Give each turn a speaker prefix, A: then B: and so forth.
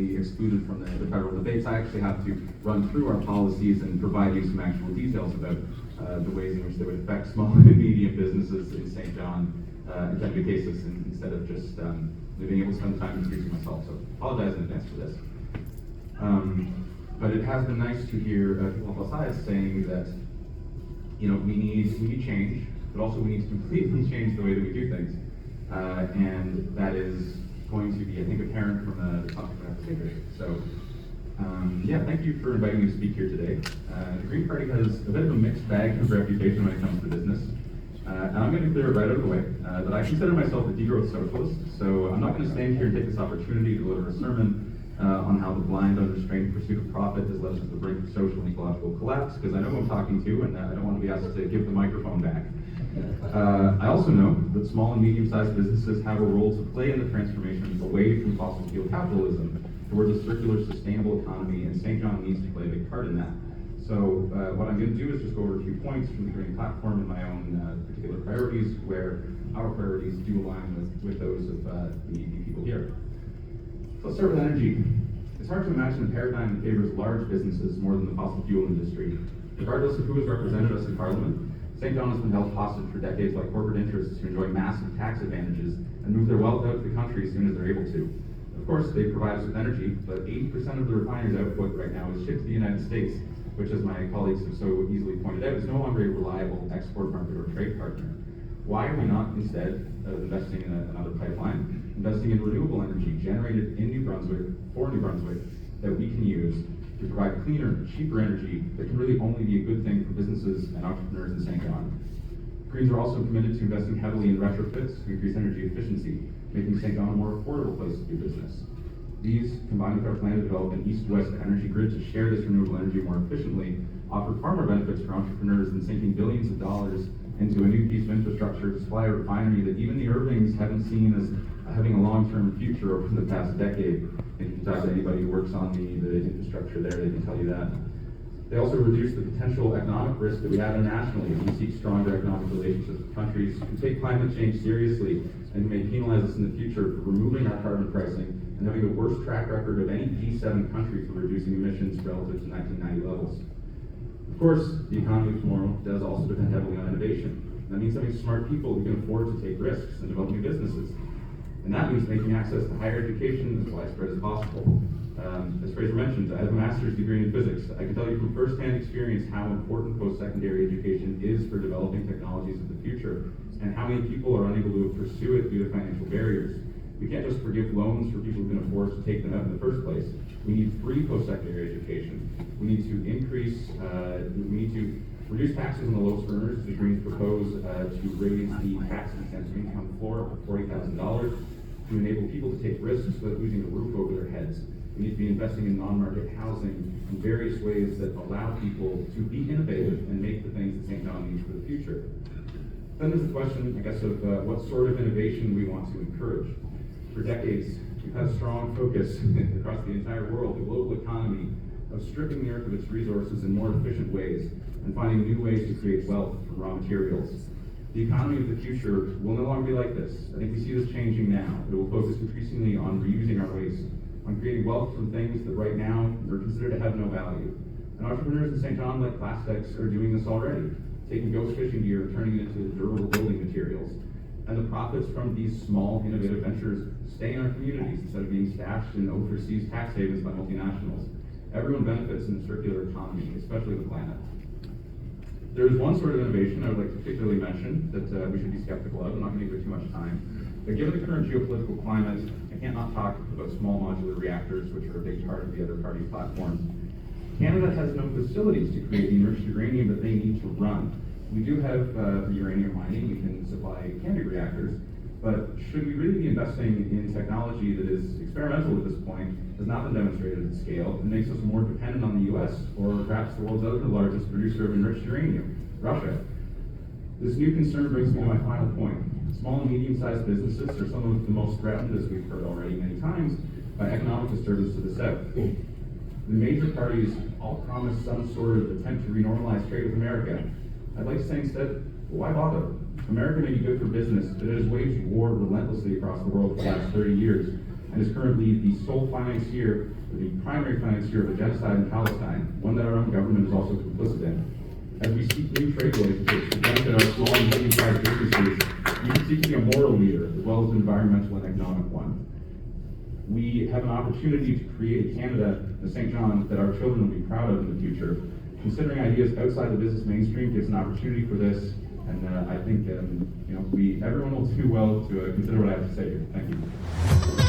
A: completely excluded from the federal debates. I actually have to run through our policies and provide you some actual details about the ways in which they would affect small and medium businesses in St. John, in Kennedy cases, instead of just being able to spend time introducing myself. So apologize in advance for this. But it has been nice to hear people on both sides saying that, you know, we need change, but also we need to completely change the way that we do things. And that is going to be, I think, apparent from the topic of our speakers. So, yeah, thank you for inviting me to speak here today. The Green Party has a bit of a mixed bag of reputation when it comes to business. And I'm going to clear it right out of the way, that I consider myself a degrowth socialist, so I'm not going to stand here and take this opportunity to deliver a sermon on how the blind, unrestrained pursuit of profit has led us to the brink of social and ecological collapse, because I know who I'm talking to, and I don't want to be asked to give the microphone back. I also know that small and medium-sized businesses have a role to play in the transformation away from fossil fuel capitalism towards a circular, sustainable economy, and St. John needs to play a big part in that. So what I'm going to do is just go over a few points from the Green Platform and my own particular priorities, where our priorities do align with those of the people here. So let's start with energy. It's hard to imagine a paradigm that favors large businesses more than the fossil fuel industry. Regardless of who has represented us in Parliament, St. John has been held hostage for decades by corporate interests who enjoy massive tax advantages and move their wealth out of the country as soon as they're able to. Of course, they provide us with energy, but 80% of the refinery's output right now is shipped to the United States, which, as my colleagues have so easily pointed out, is no longer a reliable export market or trade partner. Why are we not, instead of investing in another pipeline, investing in renewable energy generated in New Brunswick, for New Brunswick, that we can use to provide cleaner, cheaper energy that can really only be a good thing for businesses and entrepreneurs in St. John? Greens are also committed to investing heavily in retrofits to increase energy efficiency, making St. John a more affordable place to do business. These, combined with our plan to develop an east-west energy grid to share this renewable energy more efficiently, offer far more benefits for entrepreneurs than sinking billions of dollars into a new piece of infrastructure to supply a refinery that even the Irvings haven't seen as having a long-term future over the past decade. If you talk to anybody who works on the infrastructure there, they can tell you that. They also reduce the potential economic risk that we have internationally as we seek stronger economic relationships with countries who take climate change seriously and may penalize us in the future for removing our carbon pricing and having the worst track record of any G7 country for reducing emissions relative to 1990 levels. Of course, the economy of tomorrow does also depend heavily on innovation. That means having smart people who can afford to take risks and develop new businesses. And that means making access to higher education as widespread as possible. As Fraser mentioned, I have a master's degree in physics. I can tell you from firsthand experience how important post-secondary education is for developing technologies of the future, and how many people are unable to pursue it due to financial barriers. We can't just forgive loans for people who can afford to take them out in the first place. We need free post-secondary education. We need to reduce taxes on the lowest earners. The Greens propose to raise the tax incentive income floor up to $40,000 to enable people to take risks without losing a roof over their heads. We need to be investing in non-market housing in various ways that allow people to be innovative and make the things that St. John needs for the future. Then there's the question, I guess, of what sort of innovation we want to encourage. For decades, we've had a strong focus across the entire world, the global economy, of stripping the earth of its resources in more efficient ways and finding new ways to create wealth from raw materials. The economy of the future will no longer be like this. I think we see this changing now. It will focus increasingly on reusing our waste, on creating wealth from things that right now are considered to have no value. And entrepreneurs in St. John, like Plastics, are doing this already, taking ghost fishing gear and turning it into durable building materials. And the profits from these small, innovative ventures stay in our communities instead of being stashed in overseas tax havens by multinationals. Everyone benefits in the circular economy, especially the planet. There is one sort of innovation I would like to particularly mention that we should be skeptical of. I'm not going to give it too much time. But given the current geopolitical climate, I can't not talk about small modular reactors, which are a big part of the other party platforms. Canada has no facilities to create the enriched uranium that they need to run. We do have uranium mining. We can supply Canada reactors. But should we really be investing in technology that is experimental at this point, has not been demonstrated at scale, and makes us more dependent on the US, or perhaps the world's other largest producer of enriched uranium, Russia? This new concern brings me to my final point. Small and medium-sized businesses are some of the most threatened, as we've heard already many times, by economic disturbance to the south. The major parties all promise some sort of attempt to renormalize trade with America. I'd like to say instead, why bother? America may be good for business, but it has waged war relentlessly across the world for the last 30 years, and is currently the sole financier, or the primary financier of a genocide in Palestine, one that our own government is also complicit in. As we seek new trade relationships to benefit our small and medium-sized businesses, we are seeking a moral leader as well as an environmental and economic one. We have an opportunity to create a Canada, the St. John, that our children will be proud of in the future. Considering ideas outside the business mainstream gives an opportunity for this, and I think everyone will do well to consider what I have to say here. Thank you.